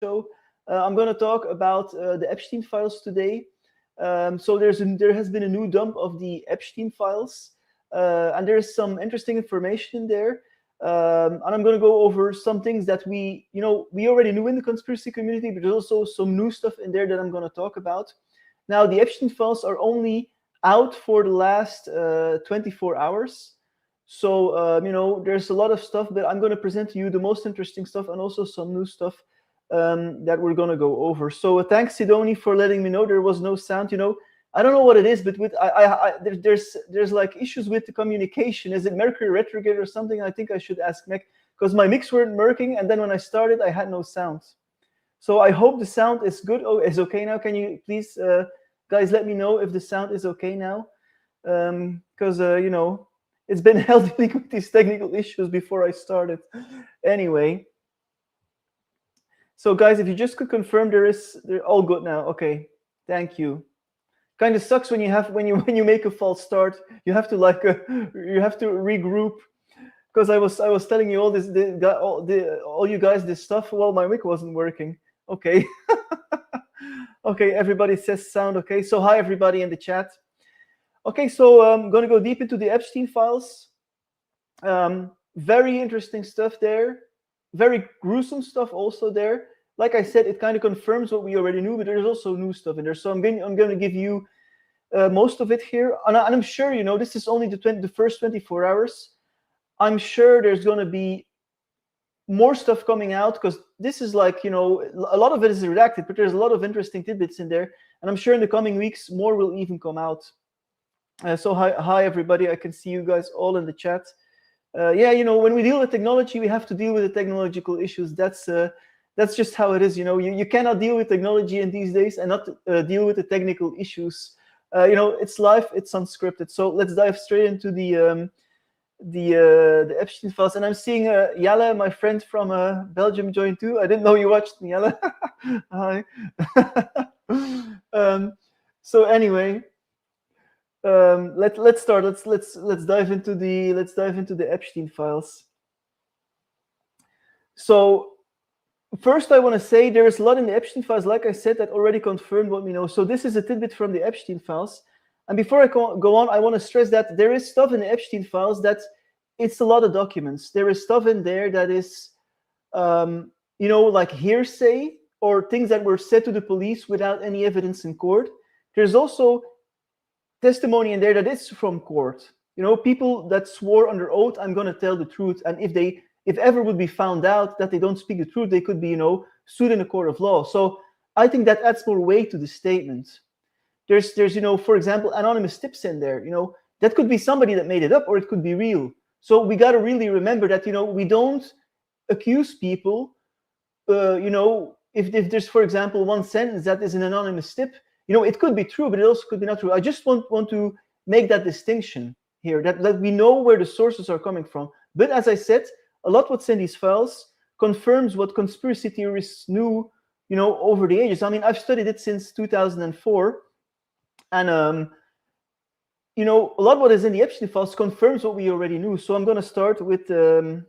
show. I'm going to talk about the Epstein files today. So there has been a new dump of the Epstein files, and there is some interesting information there. And I'm going to go over some things that we already knew in the conspiracy community, but there's also some new stuff in there that I'm going to talk about. Now, the Epstein files are only out for the last 24 hours. So, there's a lot of stuff, but I'm going to present to you the most interesting stuff and also some new stuff that we're going to go over. So thanks, Sidoni, for letting me know there was no sound. I don't know what it is, but with there's like issues with the communication. Is it Mercury retrograde or something? I think I should ask Meg, because my mics weren't working, and then when I started, I had no sound. So I hope the sound is good. Oh, it's okay now. Can you please, guys, let me know if the sound is okay now? Because it's been hell dealing with these technical issues before I started. Anyway. So guys, if you just could confirm they're all good now. Okay, thank you. Kind of sucks when you make a false start. You have to regroup. Because I was telling you all you guys this stuff. Well, my mic wasn't working. Okay. Okay, everybody says sound okay. So hi everybody in the chat. Okay, so I'm going to go deep into the Epstein files. Very interesting stuff there. Very gruesome stuff also there. Like I said, it kind of confirms what we already knew, but there's also new stuff in there. So I'm going to give you most of it here. And I'm sure, this is only the first 24 hours. I'm sure there's going to be more stuff coming out, because this is like, a lot of it is redacted, but there's a lot of interesting tidbits in there. And I'm sure in the coming weeks, more will even come out. So hi, everybody. I can see you guys all in the chat. When we deal with technology, we have to deal with the technological issues. That's just how it is. You cannot deal with technology in these days and not deal with the technical issues. It's live, it's unscripted. So let's dive straight into the Epstein files. And I'm seeing Jelle, my friend from Belgium, join too. I didn't know you watched me, Jelle. Hi. So anyway. Let's start. Let's dive into the Epstein files. So first, I want to say there is a lot in the Epstein files, like I said, that already confirmed what we know. So this is a tidbit from the Epstein files. And before I go on, I want to stress that there is stuff in the Epstein files that it's a lot of documents. There is stuff in there that is, like hearsay or things that were said to the police without any evidence in court. There's also testimony in there that is from court. People that swore under oath, I'm going to tell the truth. And if ever would be found out that they don't speak the truth, they could be, sued in a court of law. So I think that adds more weight to the statement. There's for example, anonymous tips in there. That could be somebody that made it up, or it could be real. So we got to really remember that, we don't accuse people. If there's, for example, one sentence that is an anonymous tip, it could be true, but it also could be not true. I just want to make that distinction here, that we know where the sources are coming from. But as I said, a lot what's in these files confirms what conspiracy theorists knew, over the ages. I mean, I've studied it since 2004, and a lot what is in the Epstein files confirms what we already knew. So I'm going to start with the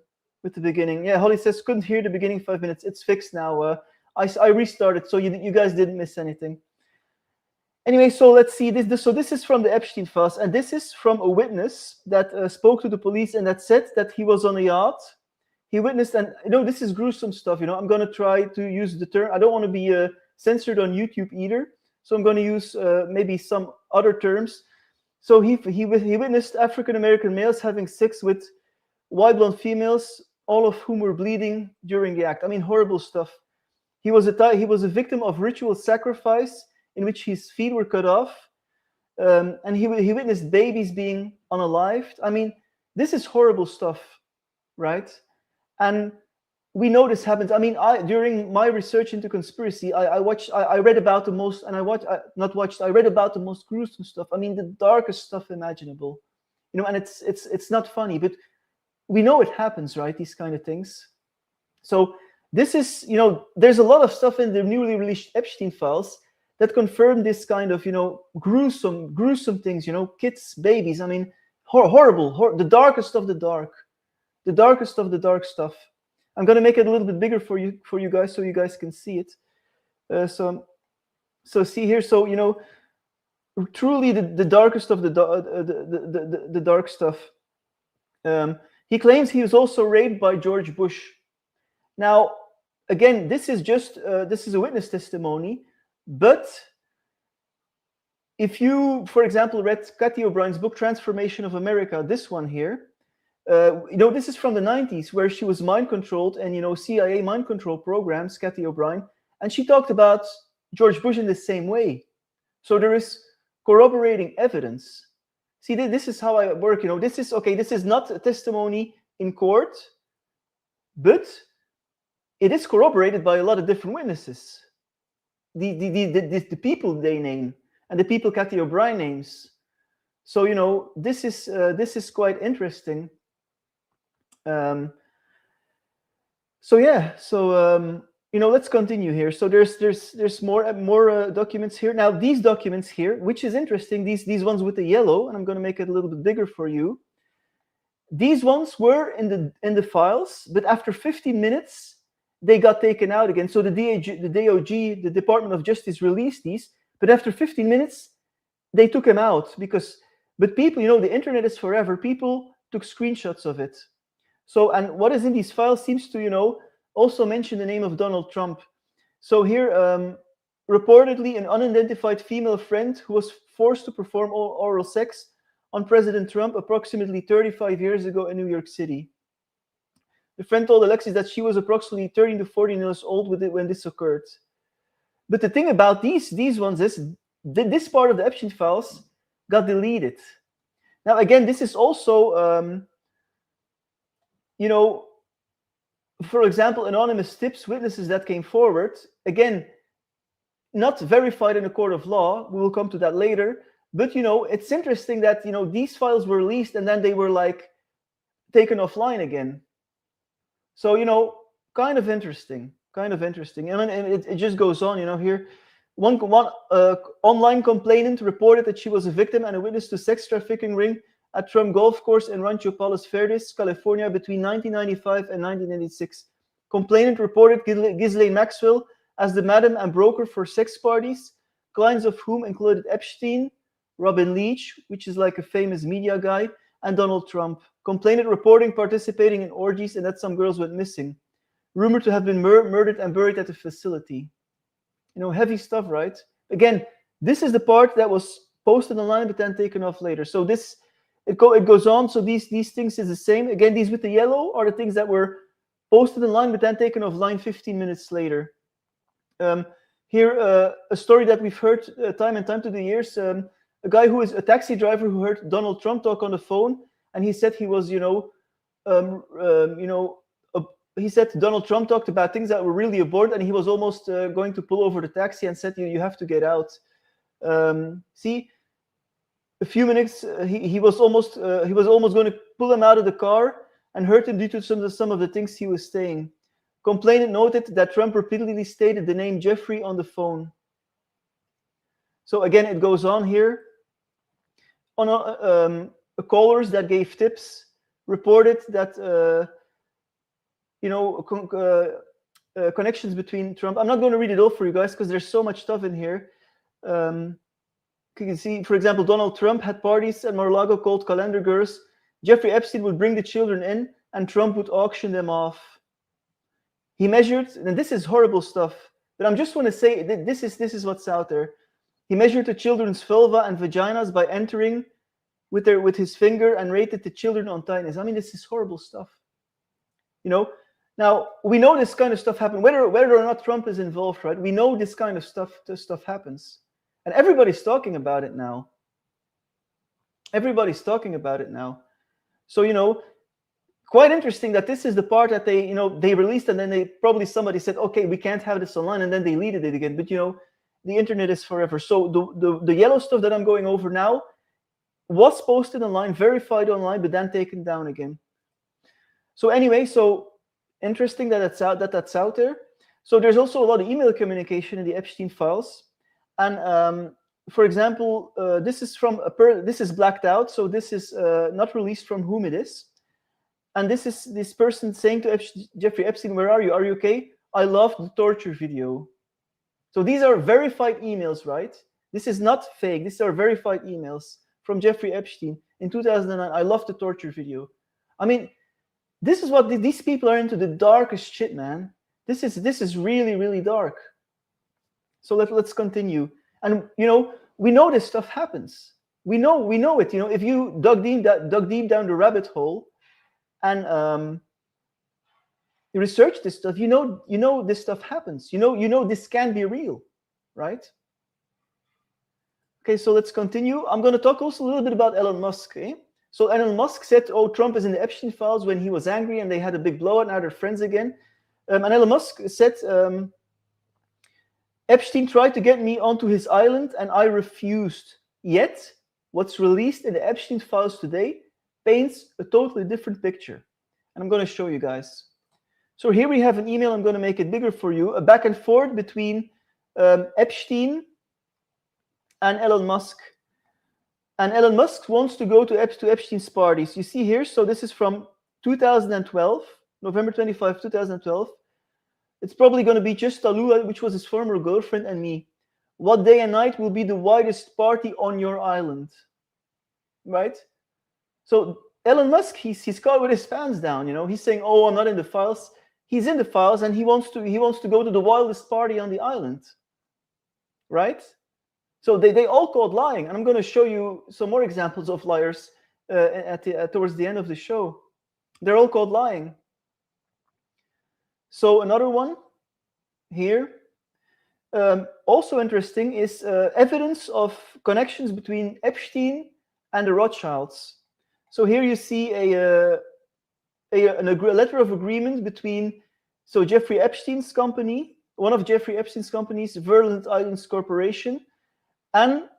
beginning. Yeah, Holly says couldn't hear the beginning 5 minutes. It's fixed now. I restarted, so you guys didn't miss anything. Anyway, so let's see this. So this is from the Epstein files, and this is from a witness that spoke to the police and that said that he was on a yacht. He witnessed, and this is gruesome stuff. I'm going to try to use the term. I don't want to be censored on YouTube either, so I'm going to use maybe some other terms. So he witnessed African American males having sex with white blonde females, all of whom were bleeding during the act. I mean, horrible stuff. He was a victim of ritual sacrifice, in which his feet were cut off, and he witnessed babies being unalived. I mean, this is horrible stuff, right? And we know this happens. I mean, during my research into conspiracy, I read about the most, and I read about the most gruesome stuff. I mean, the darkest stuff imaginable, and it's not funny, but we know it happens, right? These kind of things. So this is, there's a lot of stuff in the newly released Epstein files that confirm this kind of, gruesome things, kids, babies. I mean, horrible, the darkest of the dark stuff. I'm going to make it a little bit bigger for you guys so you guys can see it. So see here. So truly the darkest of the dark stuff. He claims he was also raped by George Bush. Now, again, this is just this is a witness testimony, but if you, for example, read Cathy O'Brien's book Transformation of America, this one here, this is from the 90s, where she was mind controlled, and CIA mind control programs, Cathy O'Brien, and she talked about George Bush in the same way. So there is corroborating evidence. See, this is how I work. This is okay. This is not a testimony in court, but it is corroborated by a lot of different witnesses. The people they name and the people Cathy O'Brien names. So this is quite interesting. So yeah. So let's continue here. So there's more documents here. Now these documents here, which is interesting, these ones with the yellow, and I'm going to make it a little bit bigger for you. These ones were in the files, but after 15 minutes, they got taken out again. So the DOJ, the Department of Justice, released these, but after 15 minutes, they took them out but people, the internet is forever. People took screenshots of it. So, and what is in these files seems to, also mention the name of Donald Trump. So here, reportedly, an unidentified female friend who was forced to perform oral sex on President Trump approximately 35 years ago in New York City. The friend told Alexis that she was approximately 13 to 14 years old when this occurred. But the thing about these ones is this part of the Epstein files got deleted. Now, again, this is also, for example, anonymous tips, witnesses that came forward, again, not verified in a court of law. We will come to that later. But, it's interesting that, these files were released and then they were taken offline again. So, kind of interesting. And it just goes on, here. One online complainant reported that she was a victim and a witness to sex trafficking ring at Trump Golf Course in Rancho Palos Verdes, California, between 1995 and 1996. Complainant reported Ghislaine Maxwell as the madam and broker for sex parties, clients of whom included Epstein, Robin Leach, which is like a famous media guy, and Donald Trump. Complainant reporting participating in orgies and that some girls went missing. Rumored to have been murdered and buried at the facility. Heavy stuff, right? Again, this is the part that was posted online but then taken off later. So it goes on. So these things is the same. Again, these with the yellow are the things that were posted online but then taken offline 15 minutes later. Here, a story that we've heard time and time through the years. A guy who is a taxi driver who heard Donald Trump talk on the phone, and he said he was, he said Donald Trump talked about things that were really abhorrent, and he was almost going to pull over the taxi and said, you have to get out. See, a few minutes, he was almost going to pull him out of the car and hurt him due to some of the things he was saying. Complainant noted that Trump repeatedly stated the name Jeffrey on the phone. So again, it goes on here. Callers that gave tips reported that connections between Trump. I'm not going to read it all for you guys because there's so much stuff in here. You can see, for example, Donald Trump had parties at Mar-a-Lago called Calendar Girls. Jeffrey Epstein would bring the children in and Trump would auction them off. He measured, and this is horrible stuff, but I just want to say this is what's out there. He measured the children's vulva and vaginas by entering with his finger and rated the children on tightness. I mean, this is horrible stuff. Now we know this kind of stuff happened, whether or not Trump is involved, right? We know this kind of stuff happens, and everybody's talking about it now. So quite interesting that this is the part that they released, and then somebody said, okay, we can't have this online, and then they deleted it again. But the internet is forever. So the yellow stuff that I'm going over now was posted online, verified online, but then taken down again. So anyway, so interesting that that's out there. So there's also a lot of email communication in the Epstein files, and for example, this is from this is blacked out, so this is not released from whom it is. And this is this person saying to Jeffrey Epstein, where are you? Are you okay? I loved the torture video. So these are verified emails, right? This is not fake. These are verified emails from Jeffrey Epstein in 2009. I loved the torture video. I mean, this is what these people are into, the darkest shit, man. This is really, really dark. So let's continue. And we know this stuff happens. We know it. If you dug deep down the rabbit hole and you research this stuff, you know this stuff happens. You know this can be real, right? Okay, so let's continue. I'm going to talk also a little bit about Elon Musk. So Elon Musk said, "Oh, Trump is in the Epstein files," when he was angry and they had a big blowout. Now they're friends again. And Elon Musk said, "Epstein tried to get me onto his island and I refused. Yet, what's released in the Epstein files today paints a totally different picture." And I'm going to show you guys. So here we have an email. I'm going to make it bigger for you. A back and forth between Epstein and Elon Musk. And Elon Musk wants to go to Epstein's parties. You see here, so this is from 2012, November 25, 2012. It's probably going to be just Talua, which was his former girlfriend, and me. What day and night will be the widest party on your island? Right? So Elon Musk, he's caught with his pants down. He's saying, "Oh, I'm not in the files." He's in the files, and he wants to go to the wildest party on the island. Right? So they all caught lying, and I'm going to show you some more examples of liars towards the end of the show. They're all caught lying. So another one here, also interesting, is evidence of connections between Epstein and the Rothschilds. So here you see a letter of agreement between Jeffrey Epstein's company, one of Jeffrey Epstein's companies, Virulent Islands Corporation, and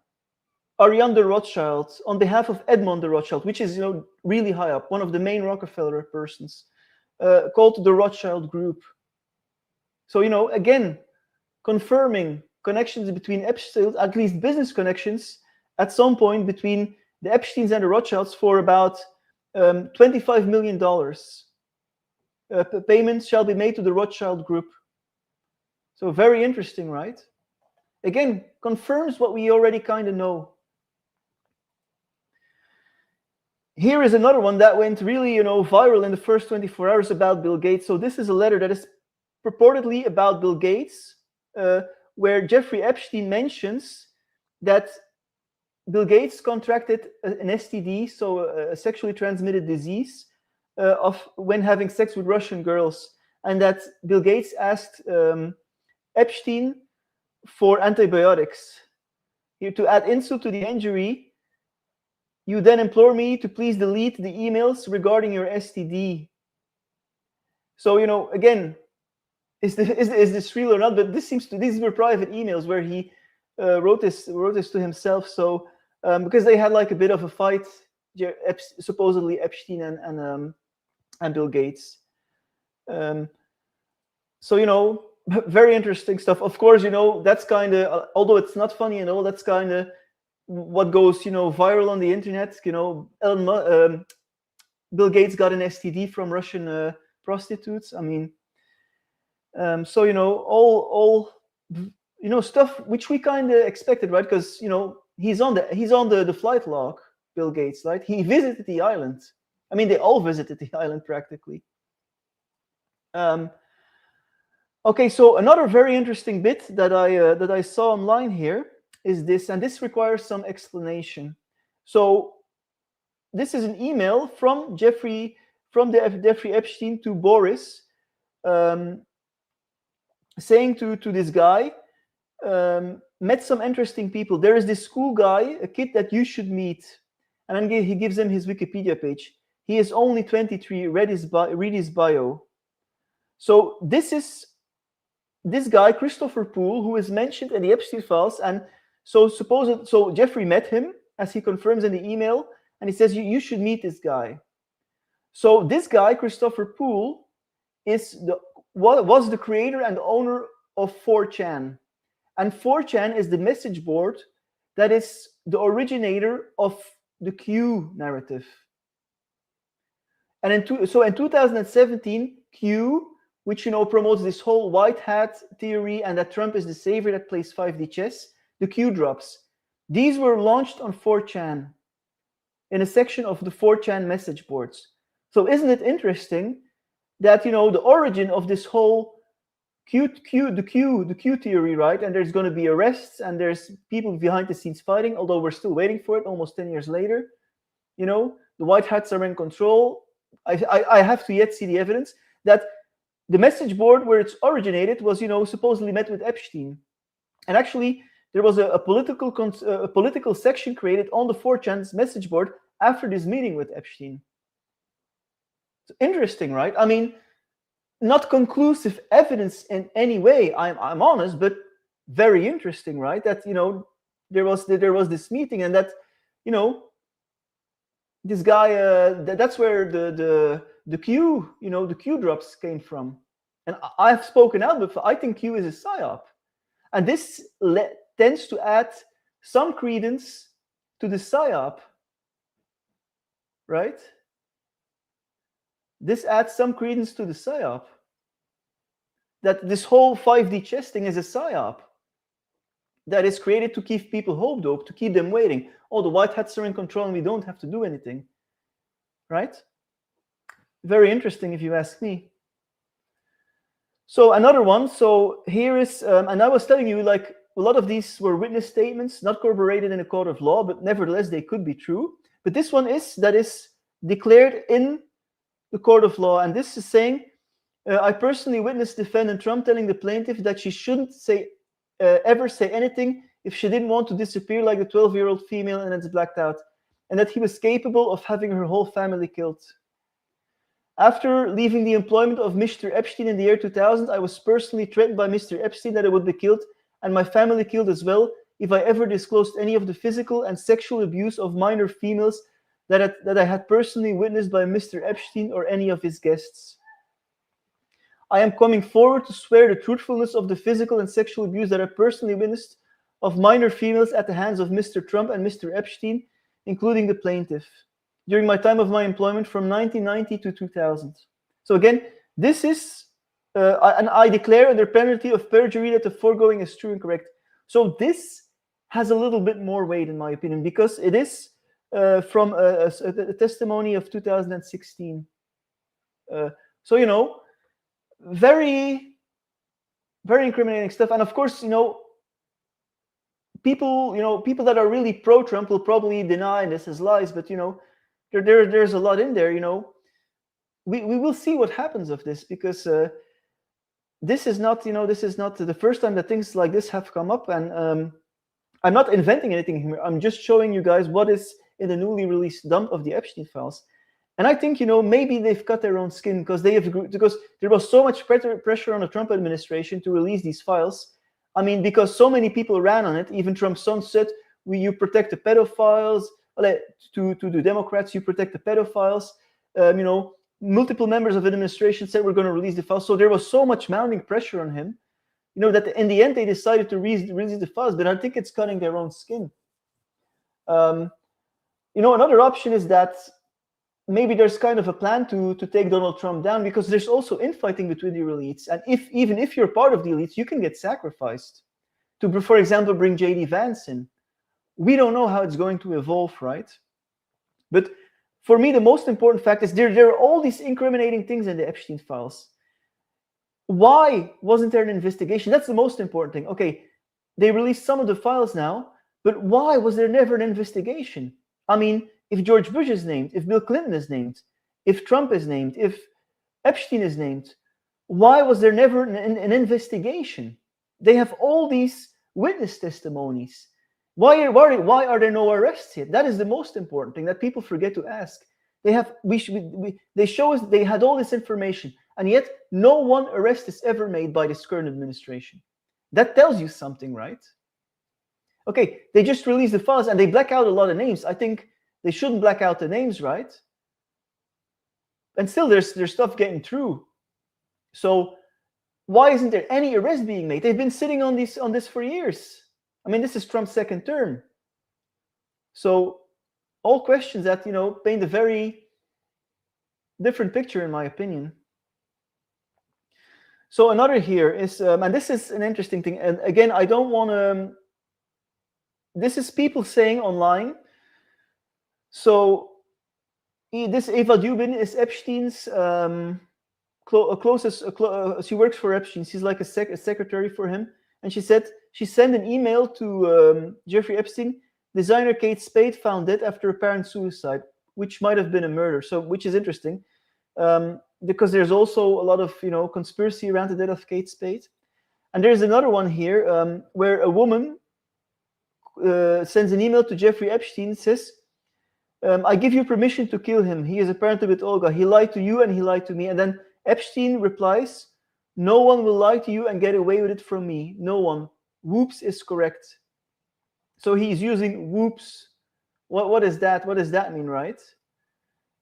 Ariane de Rothschild on behalf of Edmond de Rothschild, which is really high up, one of the main Rockefeller persons, called the Rothschild Group. So again, confirming connections between Epstein, at least business connections, at some point between the Epsteins and the Rothschilds for about $25 million. Payments shall be made to the Rothschild Group. So very interesting, right? Again, confirms what we already kind of know. Here is another one that went really, viral in the first 24 hours about Bill Gates. So this is a letter that is purportedly about Bill Gates, where Jeffrey Epstein mentions that Bill Gates contracted an STD, so a sexually transmitted disease, of when having sex with Russian girls, and that Bill Gates asked Epstein for antibiotics. Here, to add insult to the injury, you then implore me to please delete the emails regarding your STD. So again, is this real or not? But these were private emails where he wrote this to himself. So because they had like a bit of a fight, supposedly Epstein and Bill Gates. So very interesting stuff. Of course, that's kind of, although it's not funny and all, that's kind of what goes viral on the internet. Bill Gates got an STD from Russian prostitutes. I mean, so all stuff which we kind of expected, right? Because he's on the flight log, Bill Gates, right? He visited the island. I mean, they all visited the island practically. Okay, so another very interesting bit that I saw online here is this, and this requires some explanation. So this is an email from Jeffrey Epstein to Boris, saying to this guy, met some interesting people. There is this cool guy, a kid that you should meet. And then he gives him his Wikipedia page. He is only 23, read his bio. So this guy, Christopher Poole, who is mentioned in the Epstein files, and so Jeffrey met him, as he confirms in the email, and he says, you should meet this guy. So this guy, Christopher Poole, was the creator and owner of 4chan. And 4chan is the message board that is the originator of the Q narrative. And in 2017, Q, which promotes this whole white hat theory and that Trump is the savior that plays 5D chess, the Q drops. These were launched on 4chan in a section of the 4chan message boards. So isn't it interesting that the origin of this whole Q theory, right? And there's going to be arrests and there's people behind the scenes fighting, although we're still waiting for it almost 10 years later. The white hats are in control. I have to yet see the evidence that the message board where it's originated was, supposedly met with Epstein. And actually, there was a political section created on the 4chan's message board after this meeting with Epstein. It's interesting, right? I mean, not conclusive evidence in any way, I'm honest, but very interesting, right? That, there was this meeting and that, this guy, that's where the Q, the Q drops came from. And I've spoken out before. I think Q is a psyop. And this tends to add some credence to the psyop, right? This adds some credence to the psyop. That this whole 5D chess thing is a psyop that is created to keep people hoped, to keep them waiting. Oh, the white hats are in control and we don't have to do anything, right? Very interesting if you ask me. So another one, so here is, and I was telling you, like, a lot of these were witness statements, not corroborated in a court of law, but nevertheless, they could be true. But this one is declared in the court of law. And this is saying, I personally witnessed defendant Trump telling the plaintiff that she shouldn't ever say anything if she didn't want to disappear like a 12-year-old female and it's blacked out, and that he was capable of having her whole family killed. After leaving the employment of Mr. Epstein in the year 2000, I was personally threatened by Mr. Epstein that I would be killed and my family killed as well if I ever disclosed any of the physical and sexual abuse of minor females that I had personally witnessed by Mr. Epstein or any of his guests. I am coming forward to swear the truthfulness of the physical and sexual abuse that I personally witnessed of minor females at the hands of Mr. Trump and Mr. Epstein, including the plaintiff, during my time of my employment from 1990 to 2000. So again, this is, and I declare under penalty of perjury that the foregoing is true and correct. So this has a little bit more weight, in my opinion, because it is from a testimony of 2016. So, very, very incriminating stuff. And of course, people that are really pro-Trump will probably deny this as lies, but there's a lot in there. We will see what happens of this, because this is not the first time that things like this have come up. And I'm not inventing anything here. I'm just showing you guys what is in the newly released dump of the Epstein files. And I think, maybe they've cut their own skin because because there was so much pressure on the Trump administration to release these files. I mean, because so many people ran on it. Even Trump's son said, you protect the pedophiles. Well, to the Democrats, you protect the pedophiles. Multiple members of the administration said we're going to release the files. So there was so much mounting pressure on him, that in the end they decided to release the files. But I think it's cutting their own skin. Another option is that maybe there's kind of a plan to take Donald Trump down, because there's also infighting between the elites. And even if you're part of the elites, you can get sacrificed to, for example, bring J.D. Vance in. We don't know how it's going to evolve, right? But for me, the most important fact is there are all these incriminating things in the Epstein files. Why wasn't there an investigation? That's the most important thing. Okay, they released some of the files now, but why was there never an investigation? I mean, if George Bush is named, if Bill Clinton is named, if Trump is named, if Epstein is named, why was there never an investigation? They have all these witness testimonies. Why are there no arrests yet? That is the most important thing that people forget to ask. They show us they had all this information, and yet no one arrest is ever made by this current administration. That tells you something, right? Okay, they just released the files and they black out a lot of names. I think they shouldn't black out the names, right? And still there's stuff getting through. So why isn't there any arrest being made? They've been sitting on this for years. I mean, this is Trump's second term. So all questions that, paint a very different picture, in my opinion. So another here is, and this is an interesting thing. And again, I don't want to. This is people saying online. So this Eva Dubin is Epstein's closest. She works for Epstein. She's like a secretary for him. And she said she sent an email to Jeffrey Epstein. Designer Kate Spade found dead after apparent suicide, which might have been a murder. So, which is interesting, because there's also a lot of conspiracy around the death of Kate Spade. And there's another one here where a woman sends an email to Jeffrey Epstein. Says, "I give you permission to kill him. He is apparently with Olga. He lied to you and he lied to me." And then Epstein replies, "No one will lie to you and get away with it from me. No one. Whoops is correct." So he's using whoops. What is that? What does that mean, right?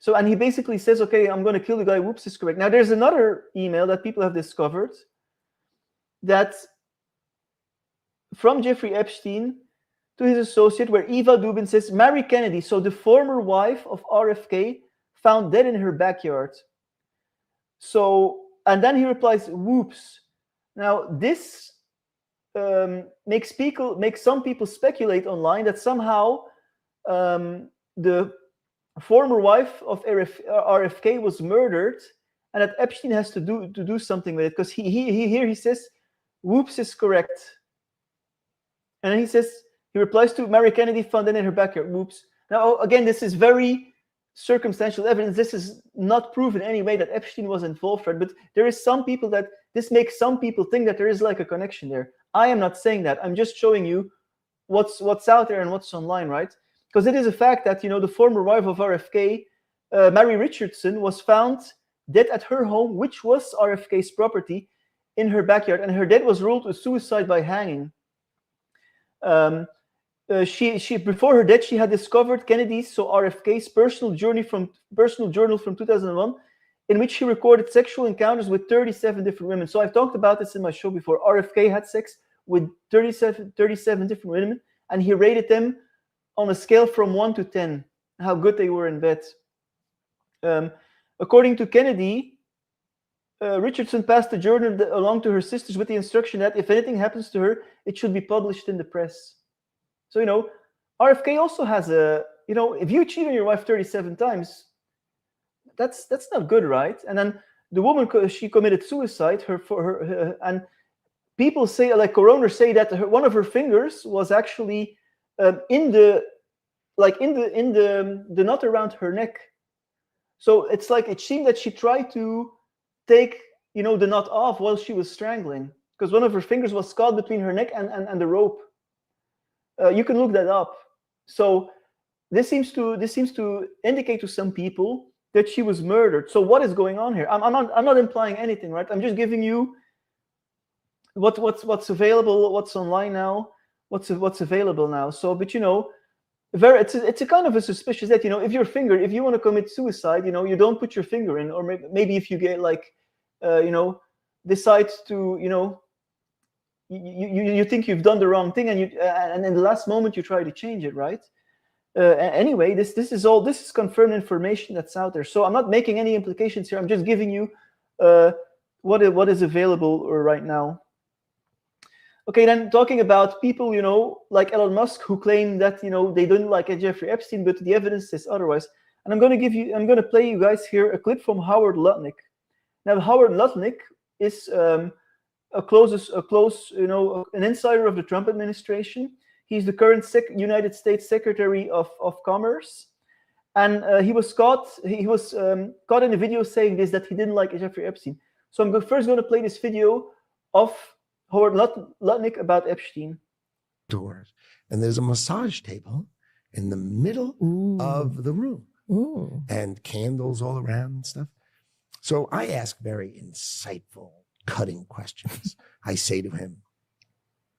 So, and he basically says, okay, I'm going to kill the guy. Whoops is correct. Now, there's another email that people have discovered that from Jeffrey Epstein to his associate, where Eva Dubin says, "Mary Kennedy, so the former wife of RFK, found dead in her backyard." So, and then he replies, "Whoops." Now, this makes some people speculate online that somehow the former wife of RFK was murdered, and that Epstein has to do something with it, because he says, "Whoops is correct," and then he replies to Mary Kennedy found dead in her backyard. Whoops. Now again, this is very circumstantial evidence. This is not proven in any way that Epstein was involved, right? But there is some people that this makes some people think that there is like a connection there. I am not saying that. I'm just showing you what's out there and what's online, right? Because it is a fact that the former wife of RFK, Mary Richardson, was found dead at her home, which was RFK's property, in her backyard, and her death was ruled a suicide by hanging. She before her death, she had discovered Kennedy's, so RFK's personal journal from 2001, in which he recorded sexual encounters with 37 different women. So I've talked about this in my show before. RFK had sex with 37 different women, and he rated them on a scale from 1 to 10, how good they were in bed. According to Kennedy, Richardson passed the journal along to her sisters with the instruction that if anything happens to her, it should be published in the press. So, RFK also has if you cheat on your wife 37 times, that's not good, right? And then the woman, she committed suicide. And people say, like coroners say, that one of her fingers was actually in the knot around her neck. So it's like it seemed that she tried to take the knot off while she was strangling, because one of her fingers was caught between her neck and the rope. You can look that up. So this seems to indicate to some people that she was murdered. So what is going on here? I'm not implying anything, right? I'm just giving you what's available, what's online now, what's available now. So, but it's a kind of a suspicious that if you want to commit suicide, you don't put your finger in, or maybe if you get decide to you think you've done the wrong thing, and in the last moment you try to change it, right? Anyway, this is confirmed information that's out there. So I'm not making any implications here. I'm just giving you what is available right now. Okay, then talking about people, like Elon Musk, who claim that they don't like Jeffrey Epstein, but the evidence says otherwise. And I'm going to play you guys here a clip from Howard Lutnick. Now, Howard Lutnick is an insider of the Trump administration. He's the current United States Secretary of Commerce, and he was caught in a video saying this, that he didn't like Jeffrey Epstein. So I'm first going to play this video of Howard Lutnick about Epstein. Doors, and there's a massage table in the middle of the room, and candles all around and stuff. So I ask very insightful, cutting questions. I say to him,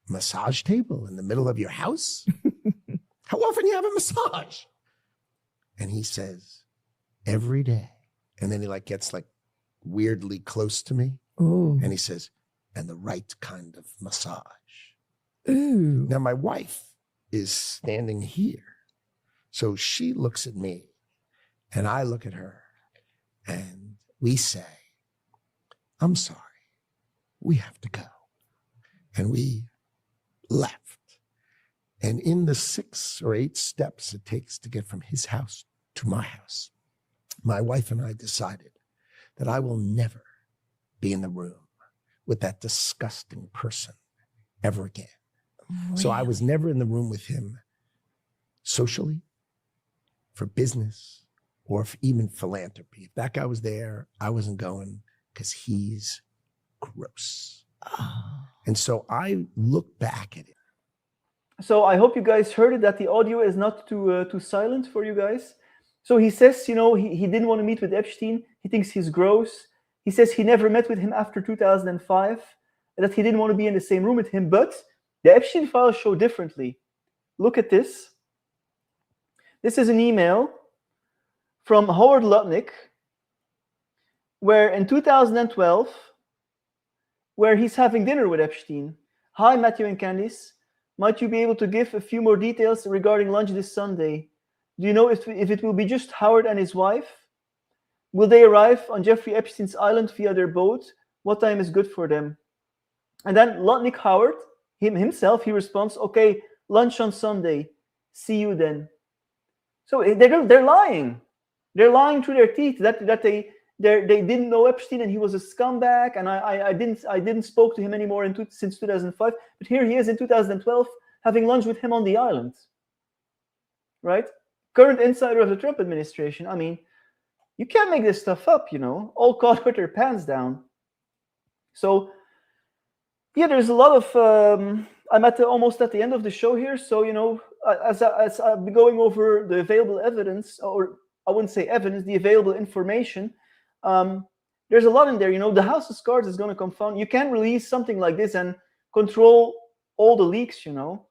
"Massage table in the middle of your house? How often do you have a massage?" And he says, "Every day." And then he gets weirdly close to me. Ooh. And he says, "And the right kind of massage." Ooh. Now my wife is standing here. So she looks at me and I look at her, And we say, I'm sorry, we have to go. And we left. And in the 6 or 8 steps it takes to get from his house to my house, my wife and I decided that I will never be in the room with that disgusting person ever again. Really? So I was never in the room with him socially, for business, or for even philanthropy. If that guy was there, I wasn't going because he's gross. Oh. And so I look back at it. So I hope you guys heard it, that the audio is not too silent for you guys. So he says, you know, he didn't want to meet with Epstein. He thinks he's gross. He says he never met with him after 2005, that he didn't want to be in the same room with him. But the Epstein files show differently. Look at this. This is an email from Howard Lutnick, where in 2012, where he's having dinner with Epstein. Hi, Matthew and Candice. Might you be able to give a few more details regarding lunch this Sunday? Do you know if it will be just Howard and his wife? Will they arrive on Jeffrey Epstein's island via their boat? What time is good for them? And then Lutnick Howard, himself, he responds, okay, lunch on Sunday. See you then. So they're lying. They're lying through their teeth that they didn't know Epstein and he was a scumbag, and I didn't spoke to him anymore since 2005. But here he is in 2012 having lunch with him on the island. Right? Current insider of the Trump administration. I mean, you can't make this stuff up, you know. All caught with their pants down. So yeah, there's a lot of I'm almost at the end of the show here. So, you know, as I'll be going over the available evidence, or I wouldn't say evidence, the available information, there's a lot in there. You know, the House of Cards is going to confound. You can't release something like this and control all the leaks, you know.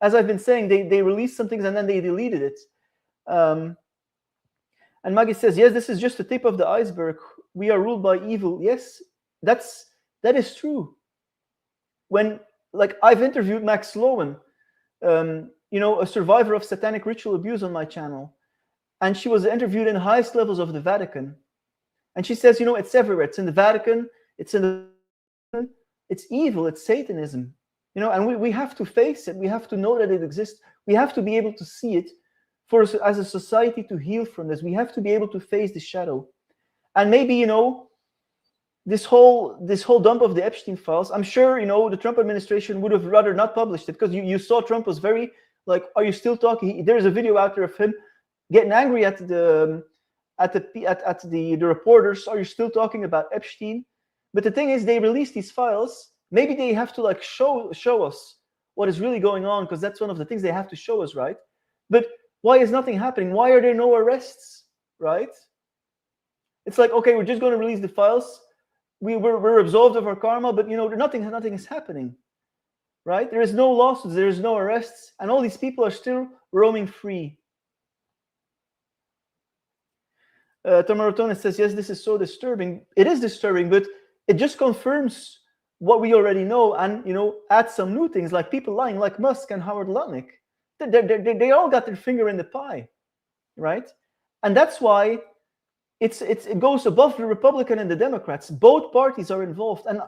As I've been saying, they released some things and then they deleted it. And Maggie says, yes, this is just the tip of the iceberg. We are ruled by evil. Yes, that is true. When, like, I've interviewed Max Sloan, you know, a survivor of satanic ritual abuse on my channel. And she was interviewed in the highest levels of the Vatican. And she says, you know, it's everywhere. It's in the Vatican. It's evil. It's Satanism. You know, and we have to face it. We have to know that it exists. We have to be able to see it for us as a society to heal from this. We have to be able to face the shadow. And maybe, you know, this whole dump of the Epstein files, I'm sure, you know, the Trump administration would have rather not published it, because you saw Trump was very, like, are you still talking? There's a video out there of him getting angry at the reporters. Are you still talking about Epstein? But the thing is, they released these files. Maybe they have to, like, show us what is really going on, because that's one of the things they have to show us, right? But why is nothing happening? Why are there no arrests, right? It's like, okay, we're just going to release the files. We're absolved of our karma, but, you know, nothing is happening, right? There is no lawsuits, there is no arrests, and all these people are still roaming free. Tamarotone says, yes, this is so disturbing. It is disturbing, but it just confirms what we already know, and, you know, add some new things, like people lying, like Musk and Howard Lutnick. They all got their finger in the pie, right? And that's why it goes above the Republican and the Democrats. Both parties are involved, and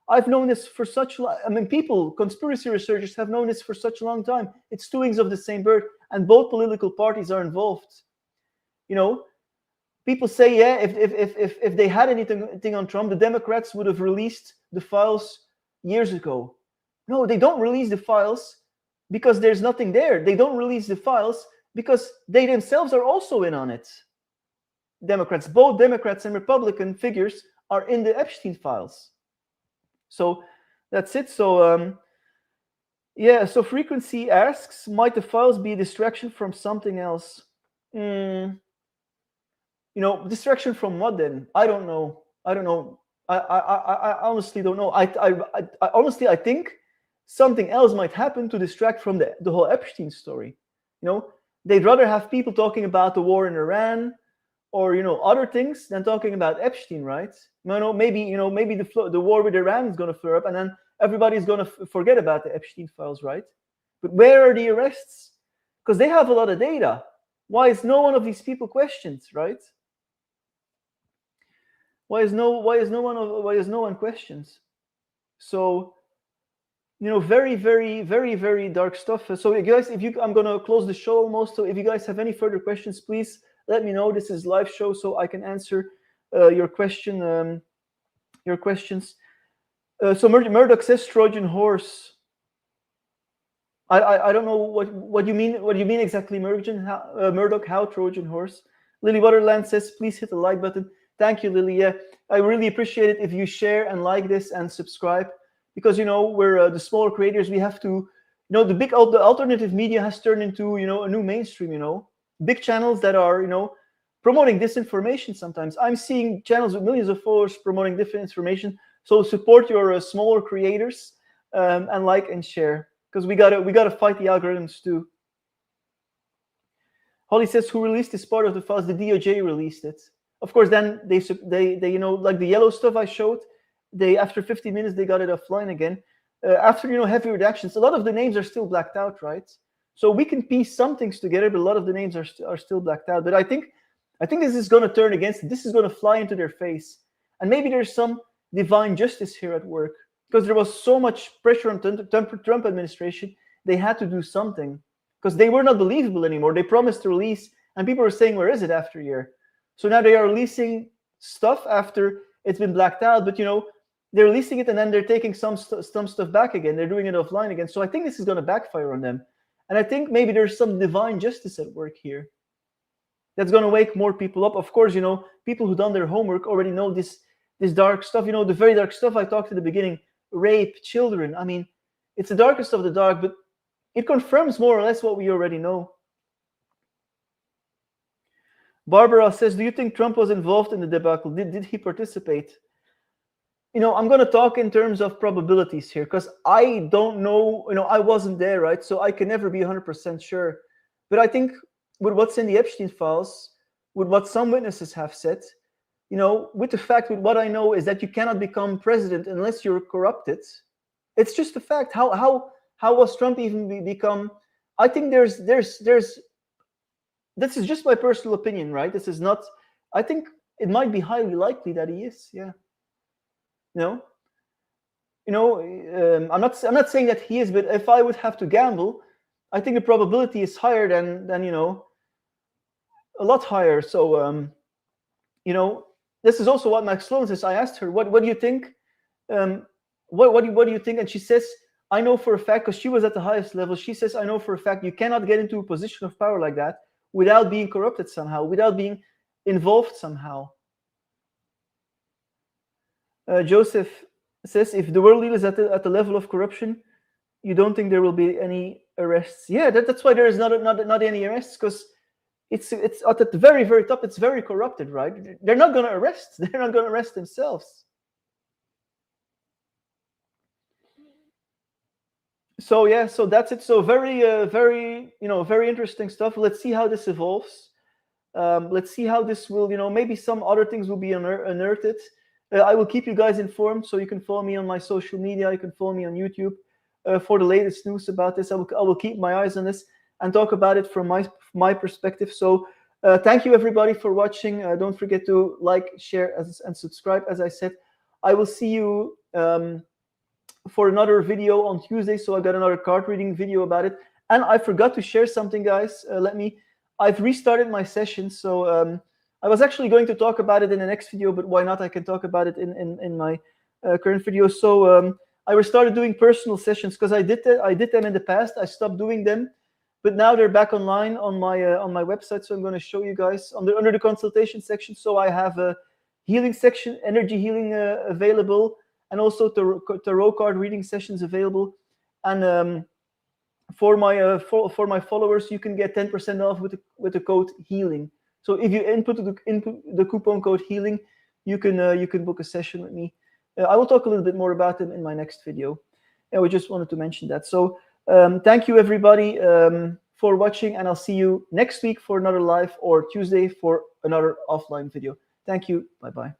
I've known this for such long. I mean, conspiracy researchers have known this for such a long time. It's two wings of the same bird, and both political parties are involved. You know, people say, yeah, if they had anything on Trump, the Democrats would have released the files years ago. No, they don't release the files because there's nothing there. They don't release the files because they themselves are also in on it. Democrats, both Democrats and Republican figures are in the Epstein files. So that's it. So yeah, so Frequency asks, might the files be a distraction from something else? You know, distraction from what then? I don't know. I honestly don't know. I honestly, I think something else might happen to distract from the whole Epstein story. You know, they'd rather have people talking about the war in Iran or, you know, other things than talking about Epstein, right? Maybe the war with Iran is going to flare up, and then everybody's going to forget about the Epstein files, right? But where are the arrests? Because they have a lot of data. Why is no one of these people questioned, right? Why is no one questions? So, very, very, very, very dark stuff. So guys, I'm gonna close the show almost. So if you guys have any further questions, please let me know. This is live show, so I can answer your questions. So Murdoch says Trojan horse. I don't know what you mean. What you mean exactly, Murdoch? How Trojan horse? Lily Waterland says, please hit the like button. Thank you, Lily. Yeah, I really appreciate it if you share and like this and subscribe, because we're the smaller creators. We have to, the alternative media has turned into a new mainstream. Big channels that are promoting disinformation. Sometimes I'm seeing channels with millions of followers promoting different information. So support your smaller creators and like and share. Because we gotta fight the algorithms too. Holly says, who released this part of the files? The DOJ released it. Of course, then they like the yellow stuff I showed. After 50 minutes they got it offline again. After heavy redactions, a lot of the names are still blacked out, right? So we can piece some things together, but a lot of the names are still blacked out. But I think this is going to turn against it. This is going to fly into their face, and maybe there's some divine justice here at work. Because there was so much pressure on the Trump administration, they had to do something. Because they were not believable anymore. They promised to release, and people were saying, where is it after a year? So now they are releasing stuff after it's been blacked out, but they're releasing it and then they're taking some stuff back again. They're doing it offline again. So I think this is going to backfire on them. And I think maybe there's some divine justice at work here that's going to wake more people up. Of course, people who done their homework already know this dark stuff, the very dark stuff I talked at the beginning. Rape, children. I mean, it's the darkest of the dark, but it confirms more or less what we already know. Barbara says, do you think Trump was involved in the debacle? Did he participate? I'm going to talk in terms of probabilities here, because I don't know, I wasn't there, right? So I can never be 100% sure. But I think with what's in the Epstein files, with what some witnesses have said, with the fact, with what I know is that you cannot become president unless you're corrupted. It's just a fact. How was Trump even become? I think there's. This is just my personal opinion, right? This is not. I think it might be highly likely that he is. Yeah. I'm not saying that he is, but if I would have to gamble, I think the probability is higher than a lot higher. So this is also what Max Sloan says. I asked her, what do you think? What do you think? And she says, I know for a fact, because she was at the highest level, she says, I know for a fact you cannot get into a position of power like that without being corrupted somehow, without being involved somehow. Joseph says, if the world leader is at the level of corruption, you don't think there will be any arrests? Yeah, that's why there is not any arrests, because it's at the very, very top. It's very corrupted, right? They're not going to arrest. They're not going to arrest themselves. So yeah, so that's it. So very, very interesting stuff. Let's see how this evolves. Let's see how this will, maybe some other things will be unearthed. I will keep you guys informed. So you can follow me on my social media. You can follow me on YouTube for the latest news about this. I will keep my eyes on this and talk about it from my perspective. So thank you everybody for watching. Don't forget to like, share, and subscribe. As I said, I will see you for another video on Tuesday. So I got another card reading video about it. And I forgot to share something, guys. I've restarted my session. So I was actually going to talk about it in the next video, but why not? I can talk about it in my current video. So I restarted doing personal sessions because I did them in the past. I stopped doing them, but now they're back online on my website. So I'm going to show you guys under the consultation section. So I have a healing section, energy healing available, and also tarot card reading sessions available. And for my followers, you can get 10% off with the code healing. So if you input the coupon code healing, you can book a session with me. I will talk a little bit more about them in my next video. And we just wanted to mention that. So thank you everybody for watching, and I'll see you next week for another live, or Tuesday for another offline video. Thank you. Bye-bye.